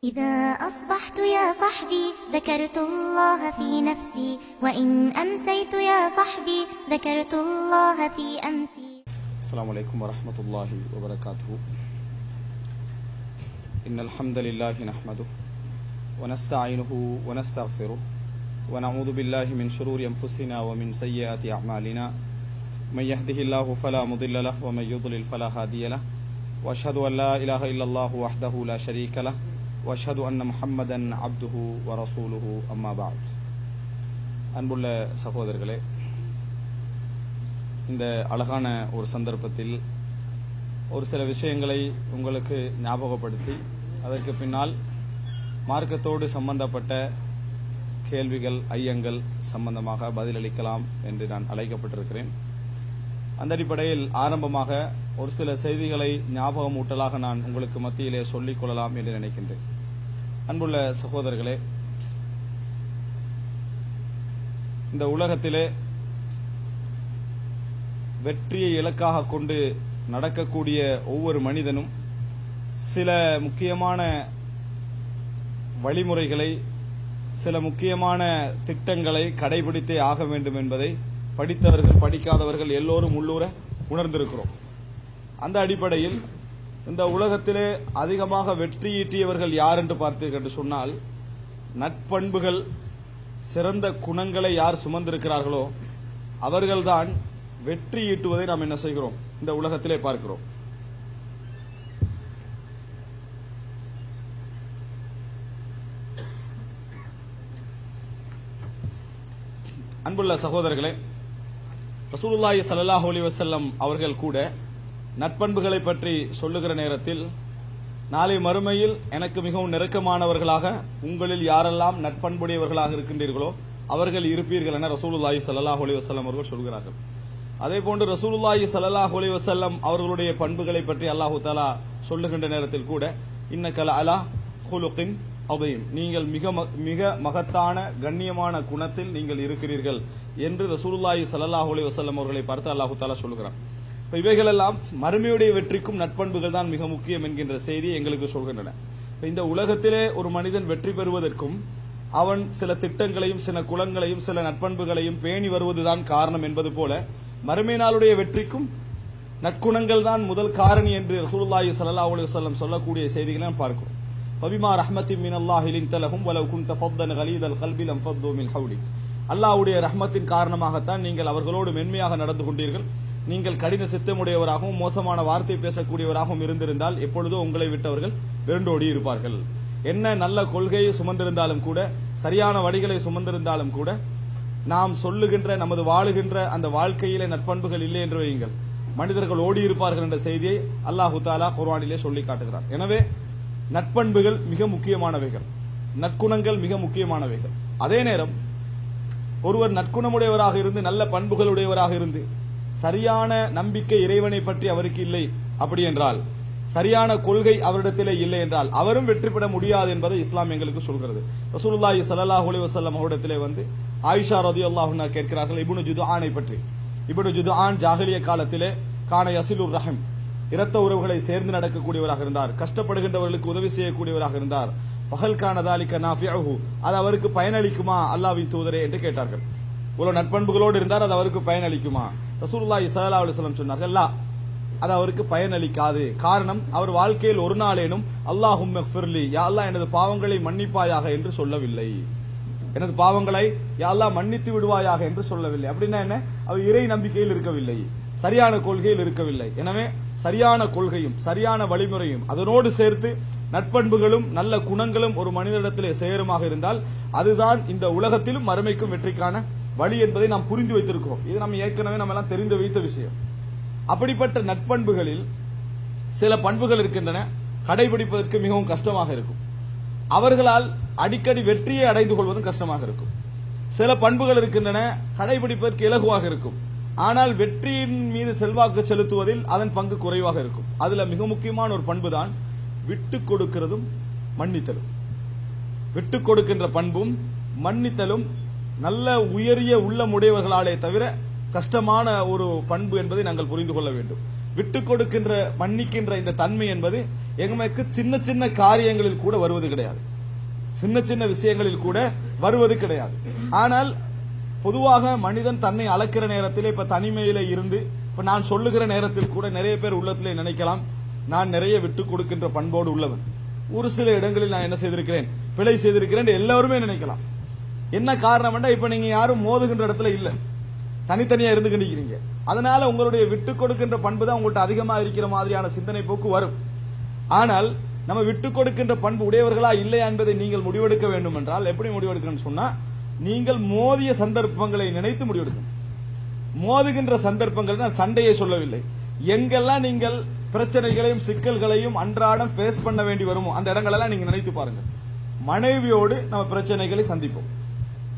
إذا أصبحت يا صحبي ذكرت الله في نفسي وإن أمسيت يا صحبي ذكرت الله في أمسي. السلام عليكم ورحمة الله وبركاته. إن الحمد لله نحمده ونستعينه ونستغفره ونعوذ بالله من شرور أنفسنا ومن سيئات أعمالنا. من يهده الله فلا مضل له ومن يضلل فلا هادي له وأشهد أن لا إله إلا الله وحده لا شريك له وأشهد أن محمدا عبده ورسوله أما بعد. அன்புள்ள சகோதரர்களே, இந்த அழகான ஒரு சந்தர்ப்பத்தில் ஒரு சில விஷயங்களை உங்களுக்கு ஞாபகப்படுத்தி அதற்கு பின்னால் மார்க்கத்தோடு சம்பந்தப்பட்ட கேள்விகள் ஐயங்கள் சம்பந்தமாக பதிலளிக்கலாம் என்று நான் அழைக்கப்பட்டிருக்கிறேன். அந்த அடிப்படையில் ஆரம்பமாக ஒரு சில செய்திகளை ஞாபகமூட்டலாக நான் உங்களுக்கு மத்தியிலே சொல்லிக் கொள்ளலாம் என்று நினைக்கின்றேன். அன்புள்ள சகோதரர்களே, இந்த உலகத்திலே வெற்றியை இலக்காக கொண்டு நடக்கக்கூடிய ஒவ்வொரு மனிதனும் சில முக்கியமான வழிமுறைகளை, சில முக்கியமான திட்டங்களை கடைபிடித்தே ஆக வேண்டும் என்பதை படித்தவர்கள் படிக்காதவர்கள் எல்லோரும் உள்ளூர உணர்ந்திருக்கிறோம். அந்த அடிப்படையில் இந்த உலகத்திலே அதிகமாக வெற்றியீட்டியவர்கள் யார் என்று பார்த்தீர்கள் என்று சொன்னால், நட்பண்புகள் சிறந்த குணங்களை யார் சுமந்திருக்கிறார்களோ அவர்கள்தான் வெற்றி ஈட்டுவதை நாம் என்ன செய்கிறோம், இந்த உலகத்திலே பார்க்கிறோம். அன்புள்ள சகோதரர்களே, ரசூலுல்லாஹி ஸல்லல்லாஹு அலைஹி வஸல்லம் அவர்கள் கூட நட்பண்புகளை பற்றி சொல்லுகிற நேரத்தில், நாளை மறுமையில் எனக்கு மிகவும் நெருக்கமானவர்களாக உங்களில் யாரெல்லாம் நட்பண்புடையவர்களாக இருக்கின்றீர்களோ அவர்கள் இருப்பீர்கள் என ரசூலுல்லாஹி ஸல்லல்லாஹு அலைஹி வஸல்லம் அவர்கள் சொல்கிறார்கள். அதேபோன்று ரசூலுல்லாஹி ஸல்லல்லாஹு அலைஹி வஸல்லம் அவர்களுடைய பண்புகளை பற்றி அல்லாஹு தஆலா சொல்லுகின்ற நேரத்தில் கூட, இன்னக லஅலா குலுகின் அதீம், நீங்கள் மிக மகத்தான கண்ணியமான குணத்தில் நீங்கள் இருக்கிறீர்கள் என்று ரசூலுல்லாஹி ஸல்லல்லாஹு அலைஹி வஸல்லம் அவர்களை பார்த்து அல்லாஹு தஆலா சொல்கிறார். இவைகளெல்லாம் மறுமையுடைய வெற்றிக்கும் நட்பண்புகள் தான் மிக முக்கியம் என்கின்ற செய்தியை எங்களுக்கு சொல்கின்றன. இந்த உலகத்திலே ஒரு மனிதன் வெற்றி பெறுவதற்கும் அவன் சில திட்டங்களையும் சில குலங்களையும் சில நட்பண்புகளையும் பேணி வருவதுதான் காரணம் என்பது போல, மறுமை நாளுடைய வெற்றிக்கும் நற்குணங்கள் தான் முதல் காரணி என்று ரசூலுல்லாஹி ஸல்லல்லாஹு அலைஹி வஸல்லம் சொல்லக்கூடிய செய்திகளை நாம் பார்க்கிறோம். ஃபபிமா ரஹ்மத்தின் மினல்லாஹி லின்த லஹும் வலவ் குன்த ஃபத்தன் கலீதல் கல்பி லம் ஃபத்து மின் ஹவ்லிக், அல்லாஹ்வுடைய ரஹ்மத்தின் காரணமாகத்தான் நீங்கள் அவர்களோடு மென்மையாக நடந்து கொண்டீர்கள். நீங்கள் கடின சித்தமுடையவராகவும் மோசமான வார்த்தை பேசக்கூடியவராகவும் இருந்திருந்தால் எப்பொழுதோ உங்களை விட்டவர்கள் விரண்டோடி இருப்பார்கள். என்ன நல்ல கொள்கையை சுமந்திருந்தாலும் கூட, சரியான வழிகளை சுமந்திருந்தாலும் கூட, நாம் சொல்லுகின்ற நமது வாழுகின்ற அந்த வாழ்க்கையிலே நட்பண்புகள் இல்லை என்று வையுங்கள், மனிதர்கள் ஓடி இருப்பார்கள் என்ற செய்தியை அல்லாஹு தஆலா குர்ஆனிலே சொல்லி காட்டுகிறார். எனவே நட்பண்புகள் மிக முக்கியமானவைகள், நற்குணங்கள் மிக முக்கியமானவைகள். அதே நேரம் ஒருவர் நற்குணமுடையவராக இருந்து நல்ல பண்புகளுடையவராக இருந்து சரியான நம்பிக்கை இறைவனை பற்றி அவருக்கு இல்லை அப்படி என்றால், சரியான கொள்கை அவரிடத்திலே இல்லை என்றால் அவரும் வெற்றி பெற முடியாது என்பதை இஸ்லாம் எங்களுக்கு சொல்கிறது. ரசூலுல்லாஹி ஸல்லல்லாஹு அலைஹி வஸல்லம் அவரிடத்திலே வந்து ஆயிஷா ரலியல்லாஹு அன்ஹா கேட்கிறார்கள் இப்னு ஜுதுஆனை பற்றி. இப்னு ஜுதுஆன் ஜாஹிலிய காலத்திலே கான யஸிலுர் ரஹம், இரத்த உறவுகளை சேர்ந்து நடக்கக்கூடியவராக இருந்தார், கஷ்டப்படுகின்றவர்களுக்கு உதவி செய்யக்கூடியவராக இருந்தார். பஹல் கான தாலிக நாஃபிஉஹு, அது அவருக்கு பயனளிக்குமா அல்லாஹ்வின் தூதரே என்று கேட்டார்கள். இவ்வளவு நட்பண்புகளோடு இருந்தார், அது அவருக்கு பயனளிக்குமா? ரசூலுல்லாஹி ஸல்லல்லாஹு அலைஹி வஸல்லம் சொன்னார்கள், லா, அது அவருக்கு பயனளிக்காது. காரணம், அவர் வாழ்க்கையில் ஒரு நாளேனும் அல்லாஹும்ம ஃபிர்லி, யா அல்லாஹ் எனது பாவங்களை மன்னிப்பாயாக என்று சொல்லவில்லை, எனது பாவங்களை யா அல்லாஹ் மன்னித்து விடுவாயாக என்று சொல்லவில்லை. அப்படின்னா என்ன? அவர் இறை நம்பிக்கையில் இருக்கவில்லை, சரியான கொள்கையில் இருக்கவில்லை. எனவே சரியான கொள்கையும் சரியான வழிமுறையும் அதனோடு சேர்த்து நட்பண்புகளும் நல்ல குணங்களும் ஒரு மனிதனிடத்திலே சேருமாக இருந்தால் அதுதான் இந்த உலகத்திலும் மறுமைக்கும் வெற்றிக்கான வழி என்பதை நாம் புரிந்து வைத்திருக்கிறோம். இது நம்ம ஏற்கனவே நம்ம எல்லாம் தெரிந்து வைத்த விஷயம். அப்படிப்பட்ட நட்பண்புகளில் சில பண்புகள் இருக்கின்றன, கடைபிடிப்பதற்கு மிகவும் கஷ்டமாக இருக்கும், அவர்களால் அடிக்கடி வெற்றியை அடைந்து கொள்வதும் கஷ்டமாக இருக்கும். சில பண்புகள் இருக்கின்றன, கடைபிடிப்பதற்கு இலகுவாக இருக்கும், ஆனால் வெற்றியின் மீது செல்வாக்கு செலுத்துவதில் அதன் பங்கு குறைவாக இருக்கும். அதுல மிக முக்கியமான ஒரு பண்பு தான் விட்டு கொடுக்கிறதும் மன்னித்தலும். விட்டு கொடுக்கின்ற பண்பும் மன்னித்தலும் நல்ல உயரிய உள்ளமுடையவர்களாலே தவிர கஷ்டமான ஒரு பண்பு என்பதை நாங்கள் புரிந்து கொள்ள வேண்டும். விட்டு கொடுக்கின்ற மன்னிக்கின்ற இந்த தன்மை என்பது எங்களுக்கு சின்ன சின்ன காரியங்களில் கூட வருவது கிடையாது, சின்ன சின்ன விஷயங்களில் கூட வருவது கிடையாது. ஆனால் பொதுவாக மனிதன் தன்னை அளக்கிற நேரத்தில் இப்ப தனிமையில இருந்து இப்ப நான் சொல்லுகிற நேரத்தில் கூட நிறைய பேர் உள்ளத்திலே நினைக்கலாம், நான் நிறைய விட்டு கொடுக்கின்ற பண்போடு உள்ளவன், ஒரு சில இடங்களில் நான் என்ன செய்திருக்கிறேன், பிழை செய்திருக்கிறேன் எல்லாருமே நினைக்கலாம். என்ன காரணம்? இப்ப நீங்க யாரும் மோதுகின்ற இடத்துல இல்ல, தனித்தனியா இருந்து நிக்கிறீங்க. அதனால உங்களுடைய விட்டு கொடுக்கின்ற பண்பு தான் உங்கள்கிட்ட அதிகமா இருக்கிற மாதிரியான சிந்தனை போக்கு வரும். ஆனால் நம்ம விட்டு கொடுக்கின்ற பண்பு உடையவர்களா இல்லையா என்பதை நீங்கள் முடிவெடுக்க வேண்டும் என்றால் எப்படி முடிவெடுக்கணும்னு சொன்னா, நீங்கள் மோதிய சந்தர்ப்பங்களை நினைத்து முடிவெடுக்கணும். மோதுகின்ற சந்தர்ப்பங்கள் நான் சண்டையை சொல்லவில்லை, எங்கெல்லாம் நீங்கள் பிரச்சனைகளையும் சிக்கல்களையும் அன்றாடம் பேஸ் பண்ண வேண்டி வருமோ அந்த இடங்களெல்லாம் நீங்க நினைத்து பாருங்க. மனைவியோடு நம்ம பிரச்சனைகளை சந்திப்போம்,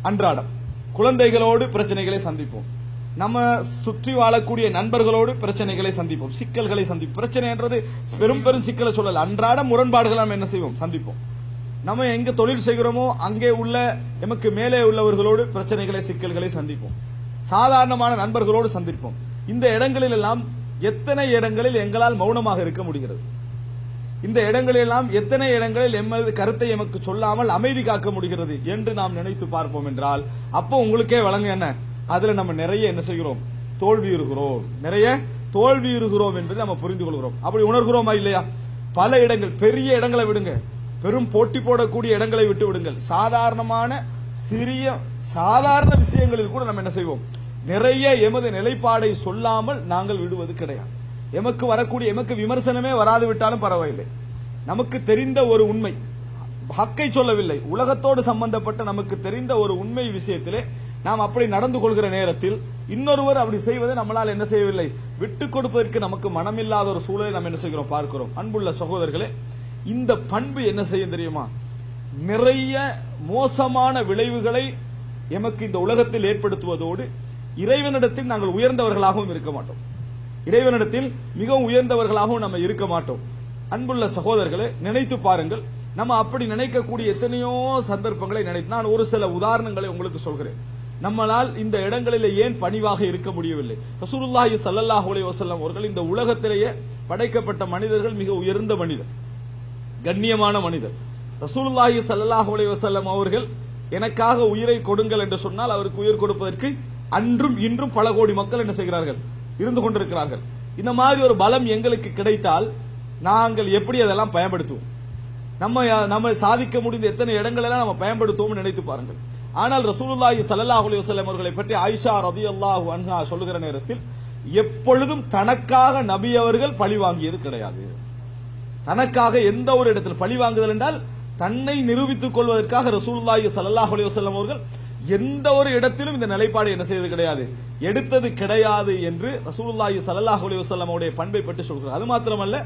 அன்றாடம் குழந்தைகளோடு பிரச்சனைகளை சந்திப்போம், நம்ம சுற்றி வாழக்கூடிய நண்பர்களோடு பிரச்சனைகளை சந்திப்போம், சிக்கல்களை சந்திப்போம். பிரச்சனை என்றது பெரும் பெரும் சிக்கலை சொல்லல, அன்றாட முரண்பாடுகளை நம்ம என்ன செய்வோம், சந்திப்போம். நம்ம எங்க தொழில் செய்கிறோமோ அங்கே உள்ள நமக்கு மேலே உள்ளவர்களோடு பிரச்சனைகளை சிக்கல்களை சந்திப்போம், சாதாரணமான நண்பர்களோடு சந்திப்போம். இந்த இடங்களில் எல்லாம் எத்தனை இடங்களில் எங்களால் மௌனமாக இருக்க முடிகிறது, இந்த இடங்களில் எல்லாம் எத்தனை இடங்களில் எமது கருத்தை எமக்கு சொல்லாமல் அமைதி காக்க முடிகிறது என்று நாம் நினைத்து பார்ப்போம் என்றால் அப்போ உங்களுக்கே வழங்க என்ன, அதுல நம்ம நிறைய என்ன செய்கிறோம், தோல்வியுறுகிறோம், நிறைய தோல்வியுறுகிறோம் என்பதை நம்ம புரிந்து கொள்கிறோம். அப்படி உணர்கிறோமா இல்லையா? பல இடங்கள், பெரிய இடங்களை விடுங்க, பெரும் போட்டி போடக்கூடிய இடங்களை விட்டு விடுங்கள், சாதாரணமான சிறிய சாதாரண விஷயங்களில் கூட நம்ம என்ன செய்வோம், நிறைய எமது நிலைப்பாடை சொல்லாமல் நாங்கள் விடுவது கிடையாது. எமக்கு வரக்கூடிய எமக்கு விமர்சனமே வராது விட்டாலும் பரவாயில்லை, நமக்கு தெரிந்த ஒரு உண்மை, ஹக்கை சொல்லவில்லை, உலகத்தோடு சம்பந்தப்பட்ட நமக்கு தெரிந்த ஒரு உண்மை விஷயத்திலே நாம் அப்படி நடந்து கொள்கிற நேரத்தில் இன்னொருவர் அப்படி செய்வதை நம்மளால் என்ன செய்யவில்லை, விட்டுக் கொடுப்பதற்கு நமக்கு மனமில்லாத ஒரு சூழலை நாம் என்ன செய்கிறோம், பார்க்கிறோம். அன்புள்ள சகோதரர்களே, இந்த பண்பு என்ன செய்யும் தெரியுமா, நிறைய மோசமான விளைவுகளை எமக்கு இந்த உலகத்தில் ஏற்படுத்துவதோடு இறைவனிடத்தில் நாங்கள் உயர்ந்தவர்களாகவும் இருக்க மாட்டோம், இறைவனிடத்தில் மிகவும் உயர்ந்தவர்களாகவும் நம்ம இருக்க மாட்டோம். அன்புள்ள சகோதரர்களை நினைத்து பாருங்கள், நம்ம அப்படி நினைக்கக்கூடிய எத்தனையோ சந்தர்ப்பங்களை நினைத்து நான் ஒரு சில உதாரணங்களை உங்களுக்கு சொல்கிறேன். நம்மளால் இந்த இடங்களில் ஏன் பணிவாக இருக்க முடியவில்லை? ரசூலுல்லாஹி ஸல்லல்லாஹு அலைஹி வஸல்லம் அவர்கள் இந்த உலகத்திலேயே படைக்கப்பட்ட மனிதர்கள் மிக உயர்ந்த மனிதர், கண்ணியமான மனிதர். ரசூலுல்லாஹி ஸல்லல்லாஹு அலைஹி வஸல்லம் அவர்கள் எனக்காக உயிரை கொடுங்கள் என்று சொன்னால் அவருக்கு உயிர் கொடுப்பதற்கு அன்றும் இன்றும் பல கோடி மக்கள் என்ன செய்கிறார்கள், இருந்து கொண்டிருக்கிறார்கள். இந்த மாதிரி ஒரு பலம் எங்களுக்கு கிடைத்தால் நாங்கள் எப்படி அதெல்லாம் பயன்படுத்துவோம், நம்ம சாதிக்க முடிந்த எத்தனை இடங்கள் எல்லாம் நம்ம பயன்படுத்துவோம் நினைத்து பாருங்கள். ஆனால் ரசூலுல்லாஹி ஸல்லல்லாஹு அலைஹி வஸல்லம் அவர்களை பற்றி ஆயிஷா ரலியல்லாஹு அன்ஹா சொல்லுகிற நேரத்தில் எப்பொழுதும் தனக்காக நபி அவர்கள் பழி வாங்கியது கிடையாது. தனக்காக எந்த ஒரு இடத்தில் பழி வாங்குதல் என்றால் தன்னை நிரூபித்துக் கொள்வதற்காக ரசூலுல்லாஹி ஸல்லல்லாஹு அலைஹி வஸல்லம் அவர்கள் எந்த ஒரு இடத்திலும் இந்த நிலைப்பாடு என்ன செய்தது கிடையாது, எடுத்தது கிடையாது என்று ரசூலுல்லாஹி ஸல்லல்லாஹு அலைஹி வஸல்லம் அவருடைய பண்பை பற்றி சொல்கிறார். அது மாத்திரமல்ல,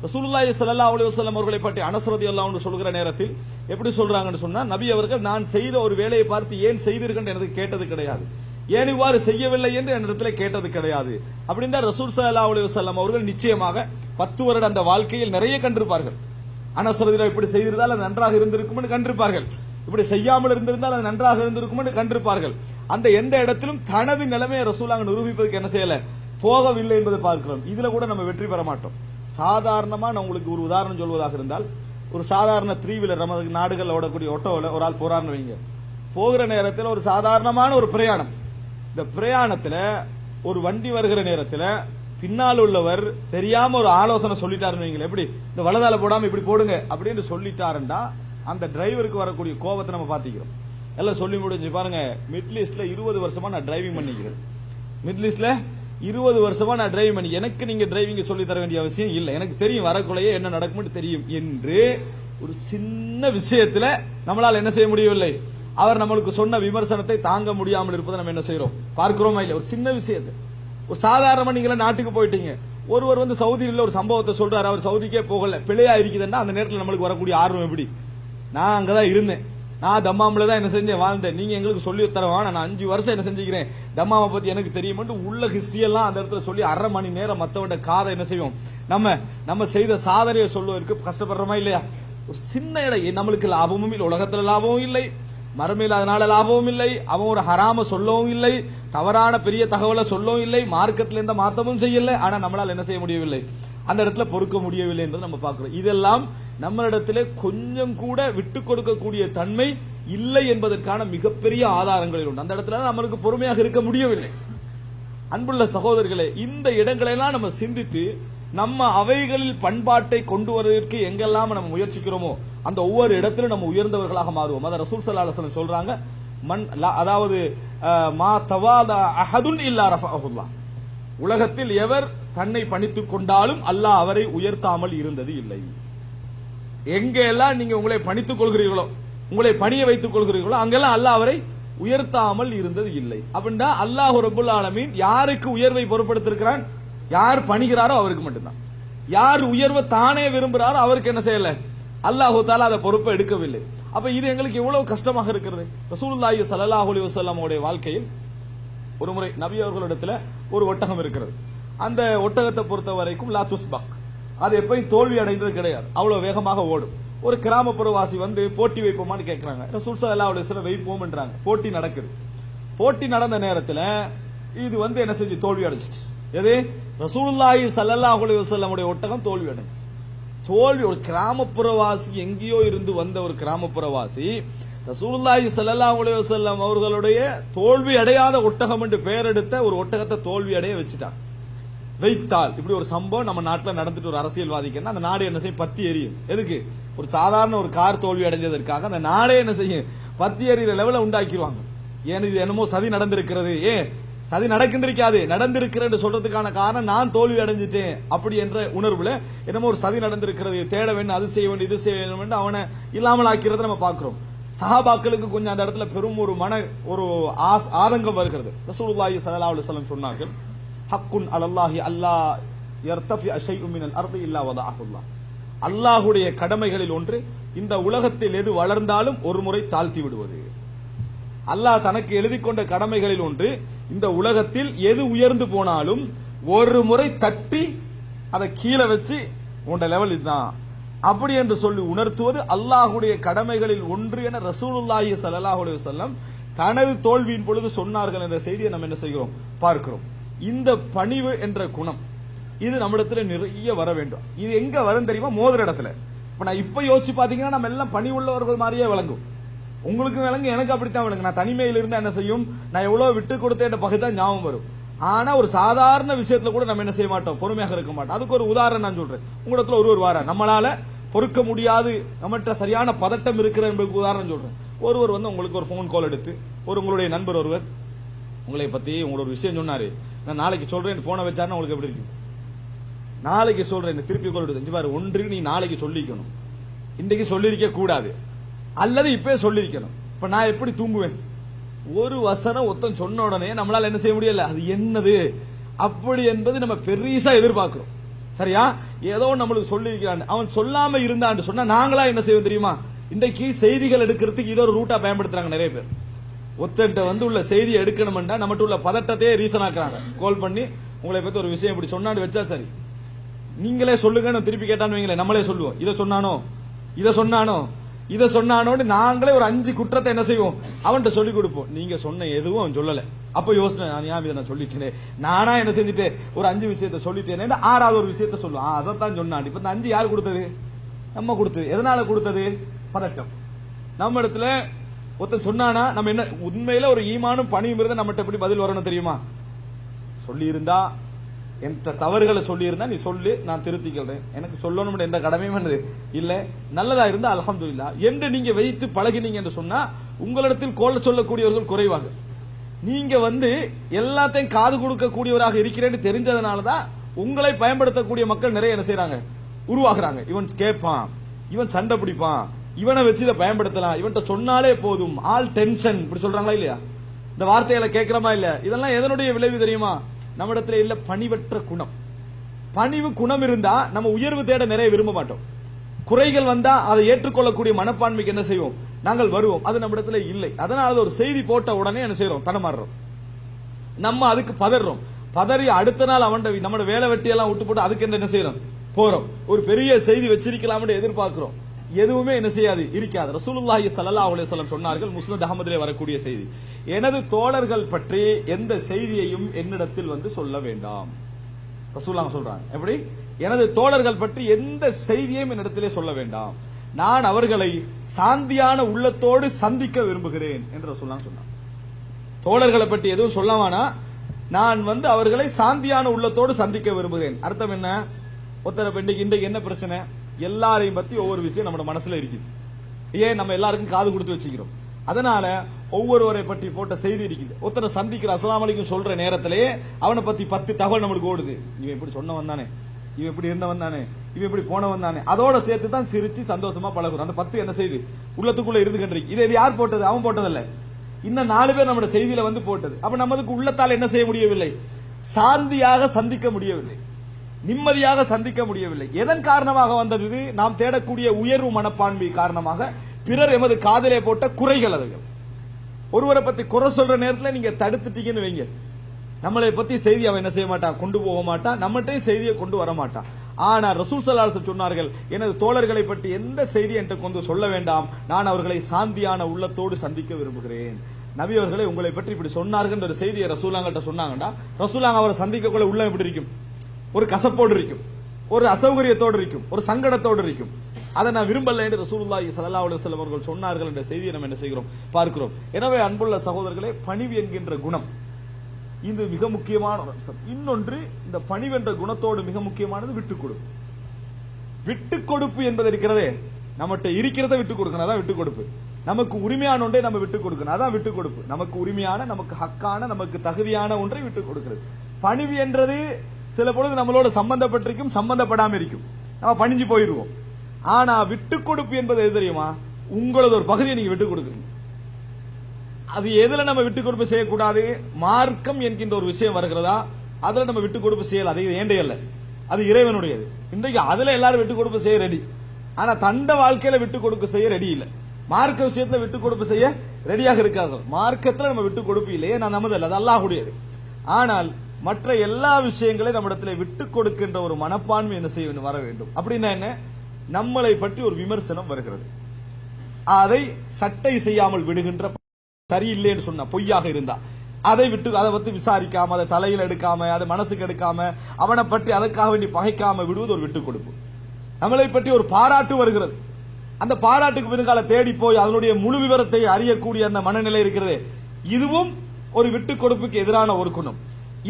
ரசூலுல்லாஹி ஸல்லல்லாஹு அலைஹி வஸல்லம் அவர்களை பற்றி அனஸ் ரலியல்லாஹு அன்ஹு சொல்கிற நேரத்தில் எப்படி சொல்றாங்கன்னு சொன்னா, நபி அவர்கள் நான் செய்த ஒரு வேலையை பார்த்து ஏன் செய்தீர்கள் என்று எனக்கு கேட்டது கிடையாது, ஏன் இவ்வாறு செய்யவில்லை என்று என்னிடத்தில் கேட்டது கிடையாது. அப்படின்னா ரசூல் ஸல்லல்லாஹு அலைஹி வஸல்லம் அவர்கள் நிச்சயமாக 10 வருட அந்த வாழ்க்கையில் நிறைய கண்டிருப்பார்கள். அனஸ் ரலியல்லாஹு இப்படி செய்திருந்தால் அது நன்றாக இருந்திருக்கும் என்று கண்டிருப்பார்கள், இப்படி செய்யாமல் இருந்திருந்தால் அது நன்றாக இருந்திருக்கும் என்று கண்டிருப்பார்கள். அந்த எந்த இடத்திலும் தனது நிலைமையை ரசூலாங்க நிரூபிப்பதற்கு என்ன செய்யல, போகவில்லை என்பதை பார்க்கிறோம். இதுல கூட நம்ம வெற்றி பெற மாட்டோம். சாதாரணமா நான் உங்களுக்கு ஒரு உதாரணம் சொல்வதாக இருந்தால், ஒரு சாதாரண 3 வீலர் நமது நாடுகள் ஓடக்கூடிய ஆட்டோவில் ஒரு ஆள் போறான்னு வைங்க, போகிற நேரத்தில் ஒரு சாதாரணமான ஒரு பிரயாணம், இந்த பிரயாணத்துல ஒரு வண்டி வருகிற நேரத்தில் பின்னால் உள்ளவர் தெரியாம ஒரு ஆலோசனை சொல்லிட்டாருன்னு வைங்களேன், எப்படி இந்த வலதால போடாம இப்படி போடுங்க அப்படின்னு சொல்லிட்டாருண்டா அந்த டிரைவருக்கு வரக்கூடிய கோபத்தை நம்ம பாத்திக்கிறோம். எல்லாம் சொல்லி முடிஞ்சு பாருங்க, மிடில் ஈஸ்ட்ல 20 வருஷமா நான் டிரைவிங் பண்ணிக்கிறேன், மிடில் ஈஸ்ட்ல 20 வருஷமா நான் டிரைவிங் பண்ணி, எனக்கு நீங்க டிரைவிங் சொல்லி தர வேண்டிய அவசியம் இல்லை, எனக்கு தெரியும் வரக்குள்ளையே என்ன நடக்கும்னு தெரியும் என்று ஒரு சின்ன விஷயத்துல நம்மளால் என்ன செய்ய முடியவில்லை, அவர் நம்மளுக்கு சொன்ன விமர்சனத்தை தாங்க முடியாமல் இருப்பதை நம்ம என்ன செய்யறோம், பார்க்கிறோமா இல்ல? ஒரு சின்ன விஷயத்தை, ஒரு சாதாரணமா நீங்கள நாட்டுக்கு போயிட்டீங்க, ஒருவர் வந்து சவுதியில் ஒரு சம்பவத்தை சொல்றாரு, அவர் சவுதிக்கே போகல, பிழையா இருக்குதுன்னா அந்த நேரத்தில் நம்மளுக்கு வரக்கூடிய ஆர்வம் எப்படி, நான் அங்கதான் இருந்தேன், நான் தம்மாமில தான் என்ன செஞ்சேன் வாழ்ந்தேன், நீங்க எங்களுக்கு சொல்லி தரவான, நான் 5 வருஷம் என்ன செஞ்சுக்கிறேன், தம்மாவை பத்தி எனக்கு தெரியும் உள்ள ஹிஸ்டரி எல்லாம் அந்த இடத்துல சொல்லி 1/2 மணி நேரம் மத்தவட காதை என்ன செய்வோம், நம்ம செய்த சாதனையை சொல்வதற்கு கஷ்டப்படுறோமா இல்லையா? ஒரு சின்ன இடம், நம்மளுக்கு லாபமும் இல்லை, உலகத்துல லாபமும் இல்லை, மறுமையில் அதனால லாபமும் இல்லை, அவன் ஒரு ஹராம சொல்லவும் இல்லை, தவறான பெரிய தகவலை சொல்லவும் இல்லை, மார்க்கத்தில் எந்த மாற்றமும் செய்யல. ஆனா நம்மளால் என்ன செய்ய முடியவில்லை, அந்த இடத்துல பொறுக்க முடியவில்லை என்பது நம்ம பார்க்கிறோம். இதெல்லாம் நம்மளிடத்திலே கொஞ்சம் கூட விட்டு கொடுக்கக்கூடிய தன்மை இல்லை என்பதற்கான மிகப்பெரிய ஆதாரங்களில் உண்டு. அந்த இடத்துல நம்மளுக்கு பொறுமையாக இருக்க முடியவில்லை. அன்புள்ள சகோதரர்களே, இந்த இடங்களெல்லாம் நம்ம சிந்தித்து நம்ம அவைகளில் பண்பாட்டை கொண்டு வருவதற்கு எங்கெல்லாம் நம்ம முயற்சிக்கிறோமோ அந்த ஒவ்வொரு இடத்திலும் நம்ம உயர்ந்தவர்களாக மாறுவோம். அத ரசூல் ஸல்லல்லாஹு அலைஹி வஸல்லம் சொல்றாங்க, அதாவது மா தவாதா அஹதுன் இல்லா ரஃபஅஹுல்லாஹ், உலகத்தில் எவர் தன்னை பணித்துக் கொண்டாலும் அல்லாஹ் அவரை உயர்த்தாமல் இருந்தது இல்லை. எங்கெல்லாம் நீங்க உங்களை பணித்துக் கொள்கிறீர்களோ, உங்களை பணிய வைத்துக் கொள்கிறீர்களோ, அங்கெல்லாம் அல்லாஹ் அவரை உயர்த்தாமல் இருந்தது இல்லை. அப்படின்னா அல்லாஹ் ரப்பல் ஆலமீன் யாருக்கு உயர்வை பொறுப்படுத்திருக்கிறான், யார் பணிகிறாரோ அவருக்கு மட்டும்தான். யார் உயர்வை தானே விரும்புகிறாரோ அவருக்கு என்ன செய்யல, அல்லாஹ் தஆலா அந்த பொறுப்பை எடுக்கவில்லை. அப்ப இது எங்களுக்கு எவ்வளவு கஷ்டமாக இருக்கிறது. ரசூலுல்லாஹி ஸல்லல்லாஹு அலைஹி வஸல்லம் உடைய வாழ்க்கையில் ஒரு முறை நபி அவர்களிடத்துல ஒரு ஒட்டகம் இருக்கிறது. அந்த ஒட்டகத்தை பொறுத்த வரைக்கும் லா துஸ்பக், அது எப்பயும் தோல்வி அடைந்தது கிடையாது, அவ்வளவு வேகமாக ஓடும். ஒரு கிராமப்புறவாசி வந்து போட்டி வைப்போமான்னு கேட்கிறாங்க. ரசூல் ஸல்லல்லாஹு அலைஹி வஸல்லம் வைப்போம்ன்றாங்க. போட்டி நடக்குது. போட்டி நடந்த நேரத்தில் இது வந்து என்ன செஞ்சு தோல்வி அடைஞ்சிட்டு, எது ரசூலுல்லாஹி ஸல்லல்லாஹு அலைஹி வஸல்லம் உடைய ஒட்டகம் தோல்வி அடைஞ்சு. தோல்வி, ஒரு கிராமப்புறவாசி, எங்கேயோ இருந்து வந்த ஒரு கிராமப்புறவாசி ரசூலுல்லாஹி ஸல்லல்லாஹு அலைஹி வஸல்லம் அவர்களுடைய தோல்வி அடையாத ஒட்டகம் என்று பெயர் எடுத்த ஒரு ஒட்டகத்தை தோல்வி அடைய வச்சுட்டான், வைத்தால். இப்படி ஒரு சம்பவம் நம்ம நாட்டில் நடந்துட்டு ஒரு அரசியல்வாதிக்கு அந்த நாடு என்ன செய்யும், பத்தி எரியும். எதுக்கு, ஒரு சாதாரண ஒரு கார் தோல்வி அடைஞ்சதற்காக அந்த நாடே என்ன செய்யும், பத்தி எறிகிற லெவல உண்டாக்கிடுவாங்க. ஏன் இது என்னமோ சதி நடந்திருக்கிறது, ஏன் சதி நடக்கின்றிருக்காது, நடந்திருக்கிறது சொல்றதுக்கான காரணம் நான் தோல்வி அடைஞ்சிட்டேன் அப்படி என்ற உணர்வுல என்னமோ ஒரு சதி நடந்திருக்கிறது, தேட வேண்டும், அது செய்ய வேண்டும், இது செய்ய வேண்டும் என்று அவனை இல்லாமல் ஆக்கிறத நம்ம பார்க்கிறோம். சஹாபாக்களுக்கு கொஞ்சம் அந்த இடத்துல பெரும் ஒரு ஆதங்கம் வருகிறது. ரசூலுல்லாஹி ஸல்லல்லாஹு அலைஹி வஸல்லம் சொன்னார்கள், ஹக்குன் அலல்லாஹி அல்லாஹ் யர்தஃபி ஷைஉம் மினல் அர்தி இல்லா வதஅஹுல்லாஹ், அல்லாஹ்வுடைய கடமைகளில் ஒன்று இந்த உலகத்தில் எது வளர்ந்தாலும் ஒரு முறை தாழ்த்தி விடுவது. அல்லாஹ் தனக்கு எழுதி கொண்ட கடமைகளில் ஒன்று இந்த உலகத்தில் எது உயர்ந்து போனாலும் ஒரு முறை தட்டி அதை கீழே வச்சு உண்ட லெவல் இதுதான் அப்படி என்று சொல்லி உணர்த்துவது அல்லாஹ்வுடைய கடமைகளில் ஒன்று என ரசூலுல்லாஹி ஸல்லல்லாஹு அலைஹி வஸல்லம் தனது தோல்வியின் பொழுது சொன்னார்கள் என்ற செய்தியை நம்ம என்ன செய்கிறோம், பார்க்கிறோம். இந்த பணிவு என்ற குணம் இது நம்மிடத்துல நிறைய வர வேண்டும். இது எங்க வரும் தெரியுமா, மோதிர இடத்துல. இப்ப நான் இப்ப யோசிச்சு பாத்தீங்கன்னா நம்ம எல்லாம் பணி உள்ளவர்கள் மாதிரியே விளங்கும். உங்களுக்கு விளங்கு, எனக்கு அப்படித்தான் விளங்கு. நான் தனிமையில் இருந்தா என்ன செய்யும், நான் எவ்வளவு விட்டு கொடுத்தேன் பகுதி தான் ஞாபகம் வரும். ஆனா ஒரு சாதாரண விஷயத்துல கூட நம்ம என்ன செய்ய மாட்டோம், பொறுமையாக இருக்க மாட்டோம். அதுக்கு ஒரு உதாரணம் நான் சொல்றேன். உங்களிடத்துல ஒரு வாரம் நம்மளால பொறுக்க முடியாது, நம்மகிட்ட சரியான பதட்டம் இருக்கிற என்பதுக்கு உதாரணம் சொல்றேன். ஒருவர் வந்து உங்களுக்கு ஒரு போன் கால் எடுத்து, உங்களுடைய நண்பர் ஒருவர் உங்களை பத்தி உங்களோட ஒரு விஷயம் சொன்னாரு, நான் நாளைக்கு சொல்றேன் போனை வச்சாருன்னா உங்களுக்கு எப்படி இருக்கும், நாளைக்கு சொல்றேன் திருப்பி கால் எடுத்து பாரு, ஒன்று நீ நாளைக்கு சொல்லிக்கணும், இன்றைக்கு சொல்லிருக்க கூடாது, அல்லது இப்பவே சொல்லிருக்கணும். இப்ப நான் எப்படி தூங்குவேன், ஒரு வசனம் ஒருத்தன் சொன்ன உடனே நம்மளால என்ன செய்ய முடியல, அது என்னது அப்படி என்பது நம்ம பெரிசா எதிர்பார்க்கிறோம். சரியா, ஏதோ நம்மளுக்கு சொல்லிருக்கிறான், அவன் சொல்லாம இருந்தான்னு சொன்னா நாங்களா என்ன செய்வோம் தெரியுமா, இன்றைக்கு செய்திகள் எடுக்கிறதுக்கு இது ஒரு ரூட்டா பயன்படுத்துறாங்க நிறைய பேர். ஒத்தன்ட்ட வந்து உள்ள செய்தி எடுக்கணும்னா நம்மகிட்ட உள்ள பதட்டத்தையே ரீசன் ஆக்குறாங்க. கால் பண்ணி உங்களை பத்தி ஒரு விஷயம் இப்படி சொன்னான்னு வச்சா சரி, நீங்களே சொல்லுங்கன்னு திருப்பி கேட்டான்னு வைங்களேன், நம்மளே சொல்லுவோம் இதை சொன்னானோ இதை சொன்னானோ இதை சொன்னானோன்னு நாங்களே ஒரு 5 குற்றத்தை என்ன செய்வோம் அவன்கிட்ட சொல்லி கொடுப்போம். நீங்க சொன்ன எதுவும் அவன் சொல்லல. அப்ப யோசனை, நான் சொல்லிட்டேன், நானா என்ன செஞ்சுட்டேன், ஒரு 5 விஷயத்த சொல்லிட்டேன், 6வது ஒரு விஷயத்த சொல்லுவோம், அதைத்தான் சொன்னான். இப்ப இந்த 5 யார் கொடுத்தது, நம்ம கொடுத்தது. எதனால கொடுத்தது, பதட்டம். நம்ம இடத்துல ஒருத்தன் சொன்னானா நம்ம என்ன உண்மையில ஒரு ஈமானும் பணியும் இருந்தா நம்மகிட்ட எப்படி பதில் வரணும் தெரியுமா, சொல்லி இருந்தா எந்த தவறுகளை சொல்லி இருந்தா நீ சொல்லு, நான் திருத்திக்கிறேன், எனக்கு சொல்லணும் எந்த கடமையும் இல்ல, நல்லதா இருந்தா அல்ஹம்துலில்லாஹ் என்று நீங்க வைத்து பழகினீங்க என்று சொன்னா உங்களிடத்தில் கோல சொல்லக்கூடியவர்கள் குறைவாக. நீங்க வந்து எல்லாத்தையும் காது கொடுக்கக்கூடியவராக இருக்கிறேன்னு தெரிஞ்சதுனாலதான் உங்களை பயன்படுத்தக்கூடிய மக்கள் நிறைய என்ன செய்யறாங்க, உருவாக்குறாங்க. இவன் கேட்பான், இவன் சண்டை பிடிப்பான், இவனை வச்சு இதை பயன்படுத்தலாம், இவன்கிட்ட சொன்னாலே போதும், ஆல் டென்ஷன் இப்படி சொல்றாங்களா இல்லையா, இந்த வார்த்தைகளை கேட்கிறோமா இல்லையா, இதெல்லாம் எதனுடைய விளைவு தெரியுமா, நம்மிடத்துல இல்ல பணிவற்ற குணம். பணிவு குணம் இருந்தா நம்ம உயர்வு தேட நிறைய விரும்ப மாட்டோம். குறைகள் வந்தா அதை ஏற்றுக்கொள்ளக்கூடிய மனப்பான்மைக்கு என்ன செய்வோம், நாங்கள் வருவோம். அது நம்மிடத்துல இல்லை. அதனால ஒரு செய்தி போட்ட உடனே என்ன செய்யறோம், தடமாறுறோம். நம்ம அதுக்கு பதறோம். பதறி அடுத்த நாள் அவன் நம்ம வேலை வெட்டி எல்லாம் விட்டு போட்டு அதுக்கு என்ன செய்யறோம், போறோம். ஒரு பெரிய செய்தி வச்சிருக்கலாம்னு எதிர்பார்க்கிறோம். எதுவுமே என்ன செய்யாது, இருக்காது. ரசூலுல்லாஹி ஸல்லல்லாஹு அலைஹி வஸல்லம் சொன்னார்கள், முஸ்னத் அஹ்மதிலே வரக்கூடிய செய்தி, எனது தோழர்கள் பற்றி எந்த செய்தியையும் என்னிடத்தில் வந்து சொல்ல வேண்டாம். ரசூலுல்லாஹ் சொல்றாங்க, எப்படி? எனது தோழர்கள் பற்றி எந்த செய்தியையும் என்னிடத்திலே சொல்ல வேண்டாம், நான் அவர்களை சாந்தியான உள்ளத்தோடு சந்திக்க விரும்புகிறேன் என்று ரசூலுல்லாஹ் சொன்னாங்க. தோழர்களை பற்றி எதுவும் சொல்லவானா, நான் வந்து அவர்களை சாந்தியான உள்ளத்தோடு சந்திக்க விரும்புகிறேன். அர்த்தம் என்ன? ஒருத்தரை இன்றைக்கு என்ன பிரச்சனை, எல்லாரையும் பத்தி ஒவ்வொரு விஷயம் நம்ம மனசுல இருக்குது. ஏன் நம்ம எல்லாருக்கும் காது கொடுத்து வச்சுக்கிறோம். அதனால ஒவ்வொருவரை பற்றி போட்ட செய்தி இருக்குது. ஒருத்தரை சந்திக்கிற அஸ்ஸலாமு அலைக்கும் சொல்ற நேரத்திலே அவனை பத்தி 10 தகவல் நம்மளுக்கு ஓடுது. இவன் இப்படி சொன்னவன் தானே, இவன் இப்படி இருந்தவன் தானே, இவன் இப்படி போனவன் தானே, அதோட சேர்த்து தான் சிரிச்சு சந்தோஷமா பழகுறோம். அந்த 10 என்ன செய்து உள்ளத்துக்குள்ள இருந்து கண்டிருக்கு. இது யார் போட்டது? அவன் போட்டதில்ல, இன்னும் 4 பேர் நம்மளோட செய்தியில வந்து போட்டது. அப்ப நமக்கு உள்ளத்தால் என்ன செய்ய முடியவில்லை, சாந்தியாக சந்திக்க முடியவில்லை, நிம்மதியாக சந்திக்க முடியவில்லை. எதன் காரணமாக வந்தது இது? நாம் தேடக்கூடிய உயர்வு மனப்பான்மை காரணமாக பிறர் எமது காதிலே போட்ட குறைகள். அதுகள் ஒருவரை பத்தி குறை சொல்ற நேரத்தில் நீங்க தடுத்துட்டீங்கன்னு வைங்க, நம்மளை பத்தி செய்தி அவன் என்ன செய்ய மாட்டான், கொண்டு போக மாட்டான், நம்மகிட்டையும் செய்தியை கொண்டு வர மாட்டான். ஆனா ரசூல் ஸல்லல்லாஹு அலைஹி வஸல்லம் சொன்னார்கள், எனது தோழர்களை பற்றி எந்த செய்தி என்று கொண்டு சொல்ல வேண்டாம், நான் அவர்களை சாந்தியான உள்ளத்தோடு சந்திக்க விரும்புகிறேன். நபி அவர்களை உங்களை பற்றி இப்படி சொன்னார்கள் ஒரு செய்தியை ரசூலுல்லாஹ்கிட்ட சொன்னாங்கடா, ரசூலுல்லாஹ் அவரை சந்திக்கக்குள்ள உள்ள எப்படி இருக்கும், ஒரு கசப்போடு இருக்கும், ஒரு அசௌகரியத்தோடு இருக்கும், ஒரு சங்கடத்தோடு இருக்கும். அதை நான் விரும்பல என்று ரசூலுல்லாஹி ஸல்லல்லாஹு அலைஹி வஸல்லம் அவர்கள் சொன்னார்கள் என்ற செய்தியை நம்ம என்ன செய்கிறோம், பார்க்கிறோம். எனவே அன்புள்ள சகோதரர்களே, பணிவு என்கின்ற குணம் இது மிக முக்கியமான ஒரு அம்சம். இன்னொன்று, இந்த பணிவு என்ற குணத்தோடு மிக முக்கியமானது விட்டுக் கொடுப்பு. விட்டுக் கொடுப்பு என்பது இருக்கிறதே, நம்மகிட்ட இருக்கிறத விட்டுக் கொடுக்கணும், அதான் விட்டுக் கொடுப்பு. நமக்கு உரிமையான ஒன்றை நம்ம விட்டுக் கொடுக்கணும், அதான் விட்டுக் கொடுப்பு. நமக்கு உரிமையான, நமக்கு ஹக்கான, நமக்கு தகுதியான ஒன்றை விட்டுக் கொடுக்கிறது. பணிவு என்றது சில பொழுது நம்மளோட சம்பந்தப்பட்டிருக்கும், சம்பந்தப்படாம இருக்கும், நம்ம பணிஞ்சு போயிருவோம். ஆனா விட்டுக் கொடுப்பு என்பது எது தெரியுமா, உங்களது ஒரு பகுதியை நீங்க விட்டுக் கொடுக்குறீங்க. அது எதுல நம்ம விட்டுக் கொடுப்பு செய்யக்கூடாது, மார்க்கம் என்கின்ற ஒரு விஷயம் வருகிறதா, அதுல நம்ம விட்டுக் கொடுப்பு செய்யல. அது ஏண்டைய அல்ல, அது இறைவனுடையது. இன்றைக்கு அதுல எல்லாரும் விட்டுக் கொடுப்பு செய்ய ரெடி, ஆனா தண்ட வாழ்க்கையில விட்டுக் கொடுக்க செய்ய ரெடி இல்ல. மார்க்க விஷயத்துல விட்டுக் கொடுப்பு செய்ய ரெடியாக இருக்கார்கள். மார்க்கத்துல நம்ம விட்டுக் கொடுப்பு இல்லையே, நான் நமது அது அல்லாஹ்வுடையது. ஆனால் மற்ற எல்லா விஷயங்களையும் நம்மிடத்துல விட்டுக் கொடுக்கின்ற ஒரு மனப்பான்மை என்ன செய்ய வர வேண்டும். அப்படின்னா என்ன, நம்மளை பற்றி ஒரு விமர்சனம் வருகிறது, அதை சட்டை செய்யாமல் விடுகின்ற, சரியில்லைன்னு சொன்ன பொய்யாக இருந்தா அதை விட்டு அதை பத்தி விசாரிக்காம, அதை தலையில் எடுக்காம, அதை மனசுக்கு எடுக்காம, அவனை பற்றி அதற்காக வேண்டி பகைக்காம விடுவது ஒரு விட்டுக் கொடுப்பு. நம்மளை பற்றி ஒரு பாராட்டு வருகிறது, அந்த பாராட்டுக்கு பின்கால தேடி போய் அதனுடைய முழு விவரத்தை அறியக்கூடிய அந்த மனநிலை இருக்கிறது, இதுவும் ஒரு விட்டுக் கொடுப்புக்கு எதிரான ஒரு குணம்.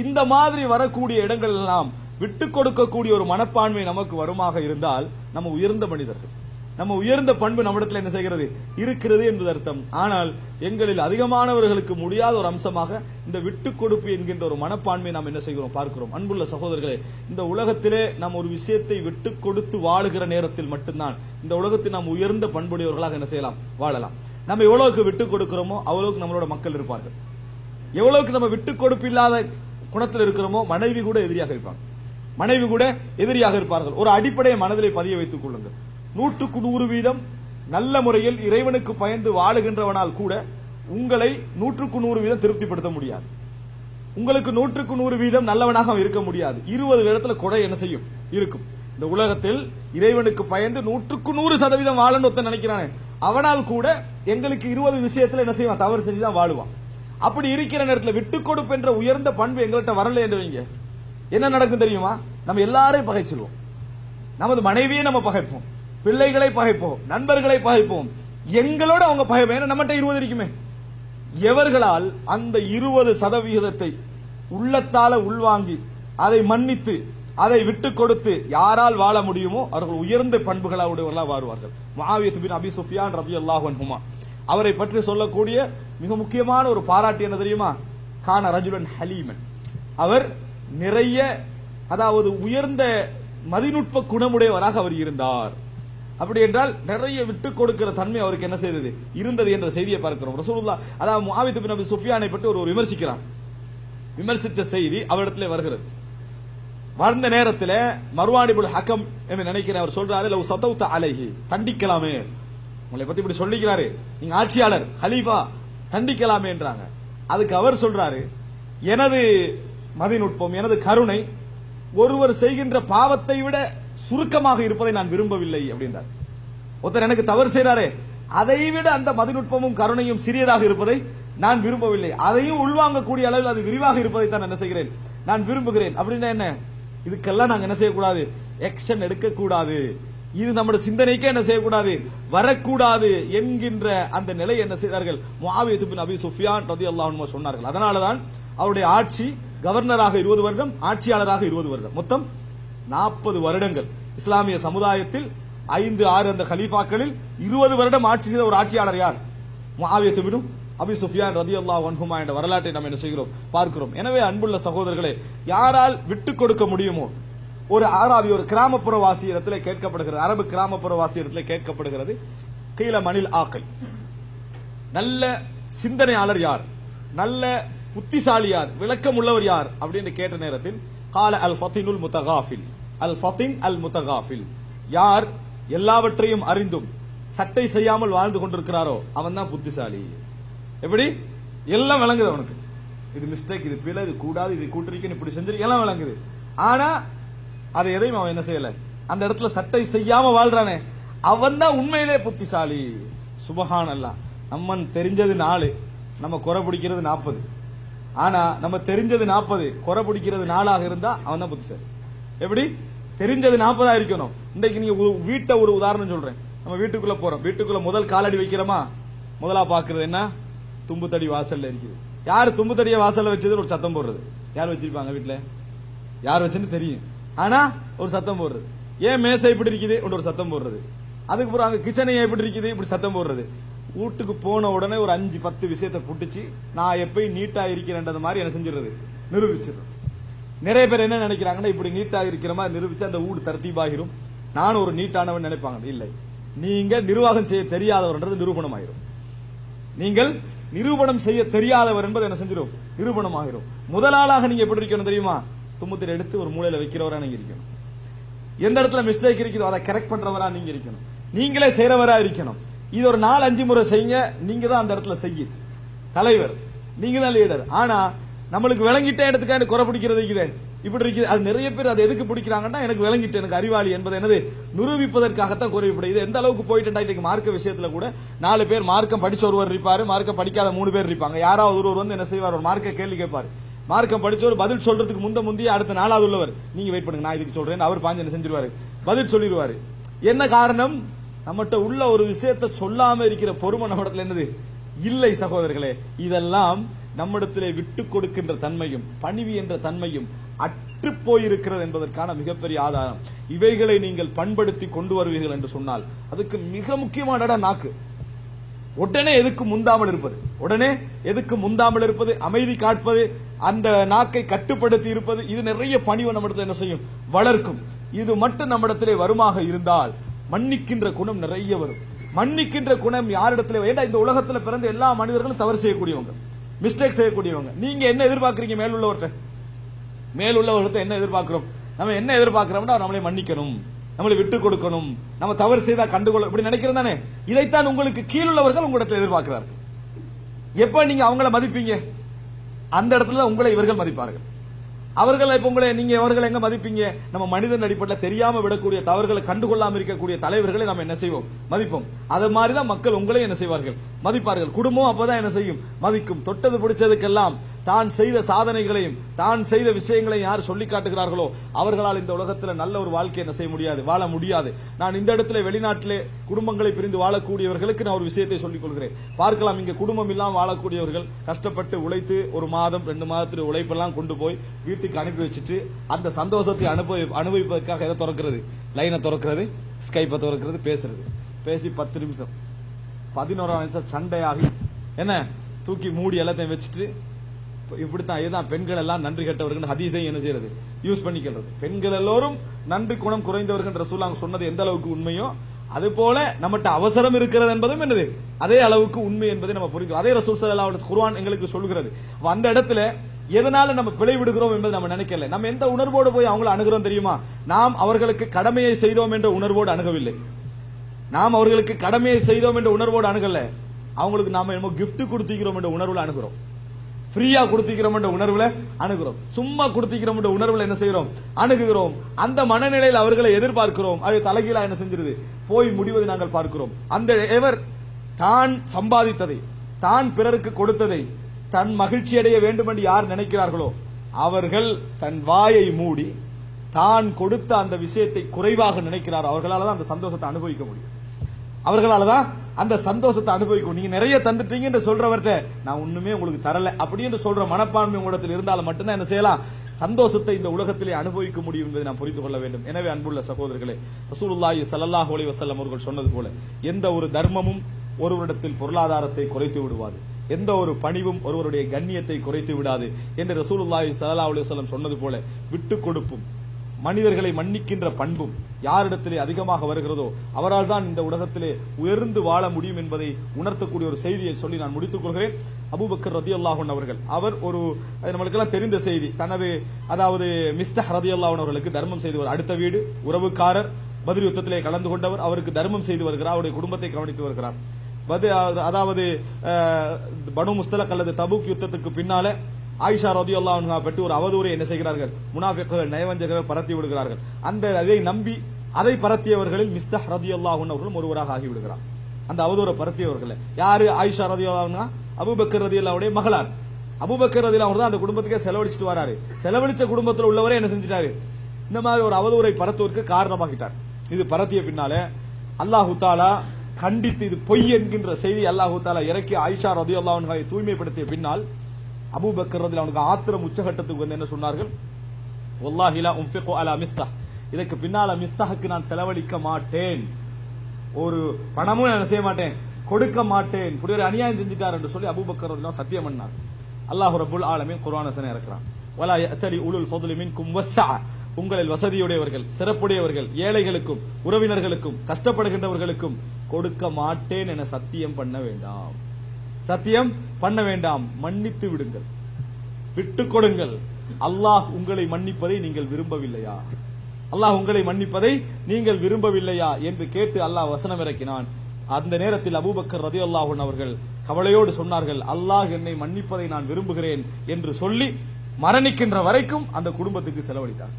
இந்த மாதிரி வரக்கூடிய இடங்கள் எல்லாம் விட்டுக் கொடுக்கக்கூடிய ஒரு மனப்பான்மை நமக்கு வருமாக இருந்தால் நம்ம உயர்ந்த மனிதர்கள், நம்ம உயர்ந்த பண்பு நம்மிடத்தில் என்ன செய்கிறது, இருக்கிறது என்பது அர்த்தம். ஆனால் எங்களில் அதிகமானவர்களுக்கு முடியாத ஒரு அம்சமாக இந்த விட்டுக் கொடுப்பு என்கின்ற ஒரு மனப்பான்மை நாம் என்ன செய்கிறோம், பார்க்கிறோம். அன்புள்ள சகோதரர்களே, இந்த உலகத்திலே நாம் ஒரு விஷயத்தை விட்டுக் கொடுத்து வாழுகிற நேரத்தில் மட்டும்தான் இந்த உலகத்தில் நாம் உயர்ந்த பண்புடையவர்களாக என்ன செய்யலாம், வாழலாம். நம்ம எவ்வளவுக்கு விட்டுக் கொடுக்கிறோமோ அவ்வளவுக்கு நம்மளோட மக்கள் இருப்பார்கள். எவ்வளவுக்கு நம்ம விட்டுக் கொடுப்பு இல்லாத குணத்தில் இருக்கிறோமோ மனைவி கூட எதிரியாக இருப்பாங்க, மனைவி கூட எதிரியாக இருப்பார்கள். ஒரு அடிப்படையை மனதிலே பதிய வைத்துக் கொள்ளுங்கள். 100% நல்ல முறையில் இறைவனுக்கு பயந்து வாழுகின்றவனால் கூட உங்களை 100% திருப்திப்படுத்த முடியாது. உங்களுக்கு 100% நல்லவனாக இருக்க முடியாது. 20 இடத்துல கொடை என்ன செய்யும், இருக்கும். இந்த உலகத்தில் இறைவனுக்கு பயந்து 100% வாழன்னு ஒருத்தன் நினைக்கிறானே, அவனால் கூட எங்களுக்கு 20 விஷயத்துல என்ன செய்வான், தவறு செஞ்சுதான் வாழுவான். அப்படி இருக்கிற நேரத்தில் விட்டுக் கொடுப்பு என்ற உயர்ந்த பண்பு எங்கள்கிட்ட வரல என்று வைங்க, என்ன நடக்கும் தெரியுமா, நம்ம எல்லாரையும் பகைச்சிருவோம். நமது மனைவியை நம்ம பகைப்போம், பிள்ளைகளை பகைப்போம், நண்பர்களை பகைப்போம், எங்களோட அவங்க பகைப்போம். ஏன்னா நம்மகிட்ட 20 இருக்குமே. எவர்களால் அந்த 20% உள்ளத்தால உள்வாங்கி அதை மன்னித்து அதை விட்டுக் கொடுத்து யாரால் வாழ முடியுமோ அவர்கள் உயர்ந்த பண்புகளுடையவர்களாக வாழ்வார்கள். முஆவியா பின் அபி சுஃபியான் ரலியல்லாஹு அன்ஹுமா அவரை பற்றி சொல்லக்கூடிய மிக முக்கியமான ஒரு பாராட்டு என்ன தெரியுமா, கான ரஜுலன் ஹலீமன், அவர் நிறைய, அதாவது உயர்ந்த மதிநுட்ப குணமுடையவராக அவர் இருந்தார். அப்படி என்றால் நிறைய விட்டுக் கொடுக்கிற தன்மை அவருக்கு என்ன செய்தது, இருந்தது என்ற செய்தியை பார்க்கிறோம். ரசூலுல்லாஹ் அதாவது முஆவியா பின் அபி சுஃபியானை பற்றி ஒரு விமர்சிக்கிறார். விமர்சித்த செய்தி அவரிடத்திலே வருகிறது. வந்த நேரத்தில் மர்வான் இப்னு ஹக்கம் என்று நினைக்கிறேன், அவர் சொல்றாரு, லவ் சதௌத அலைஹி, தண்டிக்கலாமே, உங்களை பத்தி இப்படி சொல்லிக்கிறாரு, நீங்க ஆட்சியாளர், ஹலீஃபா, தண்டிக்கலாமே என்றாங்க. அதுக்கு அவர் சொல்றாரு, எனது மதிநுட்பம், எனது கருணை ஒருவர் செய்கின்ற பாவத்தை விட சுருக்கமாக இருப்பதை நான் விரும்பவில்லை அப்படின்றார். ஒருத்தர் எனக்கு தவறு செய்யறாரே, அதை விட அந்த மதிநுட்பமும் கருணையும் சிறியதாக இருப்பதை நான் விரும்பவில்லை. அதையும் உள்வாங்கக்கூடிய அளவில் அது விரிவாக இருப்பதை தான் என்ன செய்கிறேன், நான் விரும்புகிறேன். அப்படின்னா என்ன, இதுக்கெல்லாம் நாங்க என்ன செய்யக்கூடாது, ஆக்ஷன் எடுக்கக்கூடாது. இது நம்முடைய சிந்தனைக்கே என்ன செய்யக்கூடாது, வரக்கூடாது என்கின்ற அந்த நிலை என்ன செய்தார்கள் முஆவியா பின் அபி சுஃபியான் ரலியல்லாஹு அன்ஹு சொன்னார்கள். அதனாலதான் அவருடைய ஆட்சி கவர்னராக 20 வருடம், ஆட்சியாளராக 20 வருடம், மொத்தம் 40 வருடங்கள். இஸ்லாமிய சமுதாயத்தில் 5-6 அந்த கலீஃபாக்களில் 20 வருடம் ஆட்சி செய்த ஒரு ஆட்சியாளர் யார்? முஆவியா பின் அபி சுஃபியான் ரலியல்லாஹு அன்ஹுமா என்ற வரலாற்றை நாம் என்ன செய்கிறோம், பார்க்கிறோம். எனவே அன்புள்ள சகோதரர்களே, யாரால் விட்டுக் கொடுக்க முடியுமோ, ஒரு ஆராபி, ஒரு கிராமப்புற வாசி இடத்துல கேட்கப்படுகிறது, அரபு கிராமப்புற வாசி இடத்துல கேட்கப்படுகிறது, கீல மனில் ஆக்கல், நல்ல சிந்தனையாளர் யார், நல்ல புத்திசாலி யார், விளக்கம் உள்ளவர் யார் அப்படின்னு கேட்ட நேரத்தில் கால அல் ஃபத்தினுல் முத்தகாஃபில், அல் ஃபத்தின் அல் முத்தகாஃபில், யார் எல்லாவற்றையும் அறிந்தும் சட்டை செய்யாமல் வாழ்ந்து கொண்டிருக்கிறாரோ அவன் தான் புத்திசாலி. எப்படி எல்லாம் விளங்குது அவனுக்கு, இது மிஸ்டேக், இது பிழை, இது கூடாது, இது கூட்டிருக்கேன், இப்படி செஞ்சிருக்க, எல்லாம் விளங்குது. ஆனா அதை எதையும் அவன் என்ன செய்யல, அந்த இடத்துல சட்டை செய்யாம வாழ்றானே அவன் தான் உண்மையிலே புத்திசாலி. சுபஹானல்லாஹ். நம்ம தெரிஞ்சது 4, நம்ம குறை பிடிக்கிறது 40. ஆனா நம்ம தெரிஞ்சது 40, குறை பிடிக்கிறது 4ஆக இருந்தா அவன் தான் புத்திசாலி. எப்படி தெரிஞ்சது 40 இருக்கணும். இன்றைக்கு நீங்க வீட்டை ஒரு உதாரணம் சொல்றேன். நம்ம வீட்டுக்குள்ள போறோம், வீட்டுக்குள்ள முதல் காலடி வைக்கிறோமா, முதலா பாக்குறது என்ன, தும்பு தடி வாசல்ல இருக்குது. யாரு தும்பு தடிய வாசல்ல வச்சது ஒரு சத்தம் போடுறது, யார் வச்சிருப்பாங்க வீட்டுல, யார் வச்சுன்னு தெரியும், ஆனா ஒரு சத்தம் போடுறது. ஏன் மேசை இப்படி இருக்குது ஒரு சத்தம் போடுறது. அதுக்கப்புறம் அங்க கிச்சனை எப்படி இருக்குது இப்படி சத்தம் போடுறது. வீட்டுக்கு போன உடனே ஒரு 5-10 விஷயத்தை புட்டிச்சு நான் எப்பயும் நீட்டா இருக்கிறேன்றது மாதிரி என்ன செஞ்சிருது, நிரூபிச்சிடும். நிறைய பேர் என்ன நினைக்கிறாங்கன்னா, இப்படி நீட்டா இருக்கிற மாதிரி நிரூபிச்சு அந்த வீடு தர்த்தீபாகிரும், நானும் ஒரு நீட்டானவன் நினைப்பாங்க. இல்லை, நீங்க நிர்வாகம் செய்ய தெரியாதவர்ன்றது நிரூபணம் ஆயிரும். நீங்கள் நிரூபணம் செய்ய தெரியாதவர் என்பது என்ன செஞ்சிடும், நிரூபணம் ஆகிரும். முதலாளாக நீங்க எப்படி இருக்கணும் தெரியுமா, தும்புத்திர எடுத்து ஒரு மூலையில வைக்கிறவரா நீங்க இருக்கணும். எந்த இடத்துல மிஸ்டேக் இருக்குதோ அதை கரெக்ட் பண்றவரா நீங்க இருக்கணும். நீங்களே செய்யறவரா இருக்கணும். இது ஒரு 4-5 முறை செய்யுங்க, நீங்க தான் அந்த இடத்துல செய்ய தலைவர், நீங்க தான் லீடர். ஆனா நம்மளுக்கு விளங்கிட்ட இடத்துக்காக குறை பிடிக்கிறது இருக்குது, இப்படி இருக்குது. அது நிறைய பேர் அதை எதுக்கு பிடிக்கிறாங்கன்னா, எனக்கு விளங்கிட்டு, எனக்கு அறிவாளி என்பது என்னது நிரூபிப்பதற்காகத்தான் குறைவிப்படுது. எந்த அளவுக்கு போயிட்டு மார்க்க விஷயத்துல கூட 4 பேர் மார்க்கம் படிச்ச ஒருவர் இருப்பாரு, மார்க்கம் படிக்காத 3 பேர் இருப்பாங்க. யாராவது ஒருவர் வந்து என்ன செய்வார், ஒரு மார்க்க கேள்வி கேட்பாரு, மார்க்கம் படிச்சவர் பதில் சொல்றதுக்கு முந்தைய அடுத்த 4வது உள்ளவர் நீங்க வெயிட் பண்ணுங்க நான் இதுக்கு சொல்றேன், அவர் பாஞ்சு என்ன செஞ்சிருவாரு, பதில் சொல்லிடுவாரு. என்ன காரணம், நம்மகிட்ட உள்ள ஒரு விஷயத்தை சொல்லாம இருக்கிற பொறுமை நம்மிடத்துல என்னது இல்லை. சகோதரர்களே, இதெல்லாம் நம்மிடத்திலே விட்டு கொடுக்கின்ற தன்மையும் பணிவு என்ற தன்மையும் அற்று போயிருக்கிறது என்பதற்கான மிகப்பெரிய ஆதாரம். இவைகளை நீங்கள் பண்படுத்தி கொண்டு வருவீர்கள் என்று சொன்னால் அதுக்கு மிக முக்கியமான இடம் நாக்கு. உடனே எதுக்கு முந்தாமல் இருப்பது, உடனே எதுக்கு முந்தாமல் இருப்பது, அமைதி காட்பது, அந்த நாக்கை கட்டுப்படுத்தி இருப்பது, இது நிறைய பணிவை நம்மிடத்தில் என்ன செய்யும், வளர்க்கும். இது மட்டும் நம்மிடத்திலே வருமாக இருந்தால் மன்னிக்கின்ற குணம் நிறைய வரும். மன்னிக்கின்ற குணம் யாரிடத்துல, ஏண்டா இந்த உலகத்தில் பிறந்த எல்லா மனிதர்களும் தவறு செய்யக்கூடியவங்க, மிஸ்டேக் செய்யக்கூடியவங்க. நீங்க என்ன எதிர்பார்க்கறீங்க, மேலுள்ளவர்கிட்ட என்ன எதிர்பார்க்கிறோம், நம்ம என்ன எதிர்பார்க்கிறோம்னா நம்மளை மன்னிக்கணும், நம்மளை விட்டு கொடுக்கணும், நம்ம தவறு செய்தா கண்டுகொள்ள, இப்படி நினைக்கிறது தானே. இதைத்தான் உங்களுக்கு கீழுள்ளவர்கள் உங்களிடத்தில் எதிர்பார்க்கிறார்கள். எப்ப நீங்க அவங்களை மதிப்பீங்க, அந்த இடத்துல உங்களை இவர்கள் மதிப்பார்கள். அவர்கள் இப்ப உங்களை நீங்க அவர்கள் எங்க மதிப்பீங்க, நம்ம மனிதன் அடிப்படையில் தெரியாம விடக்கூடிய தவறுகளை கண்டுகொள்ளாம இருக்கக்கூடிய தலைவர்களை நம்ம என்ன செய்வோம், மதிப்போம். அது மாதிரிதான் மக்கள் உங்களை என்ன செய்வார்கள், மதிப்பார்கள். குடும்பம் அப்பதான் என்ன செய்யும், மதிக்கும். தொட்டது பிடிச்சதுக்கெல்லாம் தான் செய்த சாதனைகளையும் தான் செய்த விஷயங்களையும் யார் சொல்லி காட்டுகிறார்களோ அவர்களால் இந்த உலகத்தில் நல்ல ஒரு வாழ்க்கை என்ன செய்ய முடியாது, வாழ முடியாது. நான் இந்த இடத்துல வெளிநாட்டிலே குடும்பங்களை பிரிந்து வாழக்கூடியவர்களுக்கு நான் ஒரு விஷயத்தை சொல்லிக் கொள்கிறேன். பார்க்கலாம், இங்க குடும்பம் இல்லாமல் வாழக்கூடியவர்கள் கஷ்டப்பட்டு உழைத்து 1 மாதம் 2 மாதத்துல உழைப்பெல்லாம் கொண்டு போய் வீட்டுக்கு அனுப்பி வச்சுட்டு அந்த சந்தோஷத்தை அனுபவிப்பதற்காக எதை திறக்கிறது, லைனை திறக்கிறது, ஸ்கைப்பை திறக்கிறது, பேசுறது, பேசி 10 நிமிஷம் 11 நிமிஷம் சண்டையாகி என்ன தூக்கி மூடி எல்லாத்தையும் வச்சுட்டு இப்படித்தான். இதுதான் பெண்கள் எல்லாம் நன்றி கெட்டவர்கள் ஹதீஸை என்ன செய்யறது, யூஸ் பண்ணிக்கிறது. பெண்கள் எல்லோரும் நன்றி குணம் குறைந்தவர்கள் ரசூலுல்லாஹ் சொன்னது எந்த அளவுக்கு உண்மையோ அது போல நம்மகிட்ட அவசரம் இருக்கிறது என்பதும் என்னது அதே அளவுக்கு உண்மை என்பதை நம்ம புரிந்து, அதே ரசூல் ஸல்லல்லாஹு அலைஹி வஸல்லம் குர்ஆன் எங்களுக்கு சொல்கிறது. அந்த இடத்துல எதனால நம்ம பிழை விடுகிறோம் என்பது நம்ம நினைக்கல. நம்ம எந்த உணர்வோடு போய் அவங்களை அணுகிறோம் தெரியுமா, நாம் அவர்களுக்கு கடமையை செய்தோம் என்ற உணர்வோடு அணுகவில்லை. நாம் அவர்களுக்கு கடமையை செய்தோம் என்ற உணர்வோடு அணுகல, அவங்களுக்கு நாம கிஃப்ட் கொடுத்துக்கிறோம் என்ற உணர்வோடு அணுகிறோம். ஃப்ரீயா கொடுத்திக்கிறோம் என்ற உணர்வுல அணுகிறோம். சும்மா கொடுத்திக்கிறோம் என்ற உணர்வுல என்ன செய்கிறோம்? அணுகுகிறோம். அந்த மனநிலையில் அவர்களை எதிர்பார்க்கிறோம். அது தலைகீழா என்ன செஞ்சிருது? போய் முடிவதை நாங்கள் பார்க்கிறோம். அந்த எவர் தான் சம்பாதித்ததை, தான் பிறருக்கு கொடுத்ததை தன் மகிழ்ச்சி அடைய வேண்டும் என்று யார் நினைக்கிறார்களோ அவர்கள் தன் வாயை மூடி தான் கொடுத்த அந்த விஷயத்தை குறைவாக நினைக்கிறார். அவர்களால தான் அந்த சந்தோஷத்தை அனுபவிக்க முடியும். அவர்களால தான் அந்த சந்தோஷத்தை அனுபவிக்கும். நீங்க நிறைய தந்துட்டீங்க என்று சொல்றவர்கிட்ட நான் ஒண்ணுமே உங்களுக்கு தரல அப்படி என்று சொல்ற மனப்பான்மை உங்களிடத்தில் இருந்தால் மட்டும்தான் என்ன செய்யலாம்? சந்தோஷத்தை இந்த உலகத்திலே அனுபவிக்க முடியும் என்பதை நாம் புரிந்து கொள்ள வேண்டும். எனவே அன்புள்ள சகோதரர்களே, ரசூலுல்லாஹி ஸல்லல்லாஹு அலைஹி வஸல்லம் அவர்கள் சொன்னது போல எந்த ஒரு தர்மமும் ஒருவரிடத்தில் பொருளாதாரத்தை குறைத்து விடுவாது, எந்த ஒரு பணிவும் ஒருவருடைய கண்ணியத்தை குறைத்து விடாது என்று ரசூலுல்லாஹி ஸல்லல்லாஹு அலைஹி வஸல்லம் சொன்னது போல விட்டு கொடுப்பும் மனிதர்களை மன்னிக்கின்ற பண்பும் யாரிடத்திலே அதிகமாக வருகிறதோ அவரால் தான் இந்த உலகத்திலே உயர்ந்து வாழ முடியும் என்பதை உணர்த்தக்கூடிய ஒரு செய்தியை சொல்லி நான் முடித்துக் கொள்கிறேன். அபூபக்கர் ரலியல்லாஹு அன்ஹு அவர்கள், அவர் ஒரு நம்மளுக்கெல்லாம் தெரிந்த செய்தி, தனது அதாவது மிஸ்தஹ் ரலியல்லாஹு அன்ஹு அவர்களுக்கு தர்மம் செய்தவர், அடுத்த வீடு உறவுக்காரர், பத்ர் யுத்தத்திலே கலந்து கொண்டவர், அவருக்கு தர்மம் செய்து வருகிறார், அவருடைய குடும்பத்தை கவனித்து வருகிறார். அதாவது பனு முஸ்தலக் அல்லது தபூக் யுத்தத்துக்கு பின்னால ஆயிஷா ரலியல்லாஹு அன்ஹா பற்றி ஒரு அவதூறை என்ன செய்கிறார்கள்? முனாஃபிக்குகள், நயவஞ்சகர்கள் பரத்தி விடுகிறார்கள். அதை நம்பி அதை பரத்தியவர்களில் மிஸ்தஹ் ரலியல்லாஹு அன்ஹு அவர்களும் ஒருவராக ஆகிவிடுகிறார். அந்த அவதூறை பரத்தியவர்கள் யாரு? ஆயிஷா ரலியல்லாஹு அன்ஹா அபூபக்கர் ரலியல்லாஹுடைய மகளார். அபூபக்கர் ரலியல்லாஹு அன்ஹு அந்த குடும்பத்துக்கே செலவழிச்சிட்டு வராரு. செலவழிச்ச குடும்பத்தில் உள்ளவரே என்ன செஞ்சிட்டாரு? இந்த மாதிரி ஒரு அவதூறை பரத்துவதற்கு காரணமாகிட்டார். இது பரத்திய பின்னால அல்லாஹு தஆலா கண்டித்து இது பொய் என்கின்ற செய்தி அல்லாஹு தஆலா இறக்கி ஆயிஷா ரலியல்லாஹு அன்ஹாவை தூய்மைப்படுத்திய பின்னால் அபூபக்கர் ரலியல்லாஹு அன்ஹு ஆத்திரம் உச்சகட்டத்துக்கு வந்து என்ன சொன்னார்கள்? வல்லாஹி லா உன்ஃபிகு அலா மிஸ்தஹ், இதற்கு பின்னால மிஸ்தஹுக்கு நான் செலவழிக்க மாட்டேன், ஒரு பணமும் நான் செய்ய மாட்டேன், கொடுக்க மாட்டேன், இப்படி ஒரு அநியாயம் செஞ்சிட்டார் என்று சொல்லி அபூபக்கர் ரலியல்லாஹு சத்தியம் பண்ணார். அல்லாஹ் ரப்புல் ஆலமீன் குர்ஆன் வசனம் இறக்குறான், வலா யஅதலி உலுல் ஃபضل மின்கும் வஸ்ஸஅ, உங்களில் வசதியுடையவர்கள், சிறப்புடையவர்கள், ஏழைகளுக்கும் உறவினர்களுக்கும் கஷ்டப்படுகின்றவர்களுக்கும் கொடுக்க மாட்டேன் என சத்தியம் பண்ண வேண்டாம். சத்தியம் பண்ண வேண்டாம், மன்னித்து விடுங்கள், விட்டுக் கொடுங்கள். அல்லாஹ் உங்களை மன்னிப்பதை நீங்கள் விரும்பவில்லையா? அல்லாஹ் உங்களை மன்னிப்பதை நீங்கள் விரும்பவில்லையா என்று கேட்டு அல்லாஹ் வசனம் இறக்கினான். அந்த நேரத்தில் அபூபக்கர் ரலியல்லாஹு அன்ஹு அவர்கள் கவலையோடு சொன்னார்கள், அல்லாஹ் என்னை மன்னிப்பதை நான் விரும்புகிறேன் என்று சொல்லி மரணிக்கின்ற வரைக்கும் அந்த குடும்பத்துக்கு செலவழித்தார்.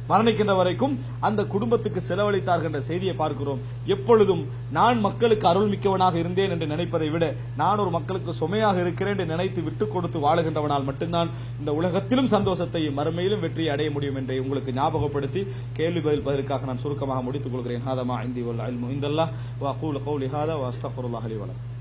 மரணிக்கின்ற வரைக்கும் அந்த குடும்பத்துக்கு செலவழித்தார்கள் என்ற செய்தியை பார்க்கிறோம். எப்பொழுதும் நான் மக்களுக்கு அருள் மிக்கவனாக இருந்தேன் என்று நினைப்பதை விட நான் ஒரு மக்களுக்கு சுமையாக இருக்கிறேன் என்று நினைத்து விட்டுக் கொடுத்து வாழுகின்றவனால் மட்டும்தான் இந்த உலகத்திலும் சந்தோஷத்தை மறுமையிலும் வெற்றியை அடைய முடியும் என்று உங்களுக்கு ஞாபகப்படுத்தி கேள்வி பதிலுக்காக நான் சுருக்கமாக முடித்துக் கொள்கிறேன். ஹாதா மா இந்தி வல் இல்மு இந்தல்லாஹ் வ அகூலு கௌலி ஹாதா வ அஸ்தக்ஃபிருல்லாஹ் லி வ லக்கும்.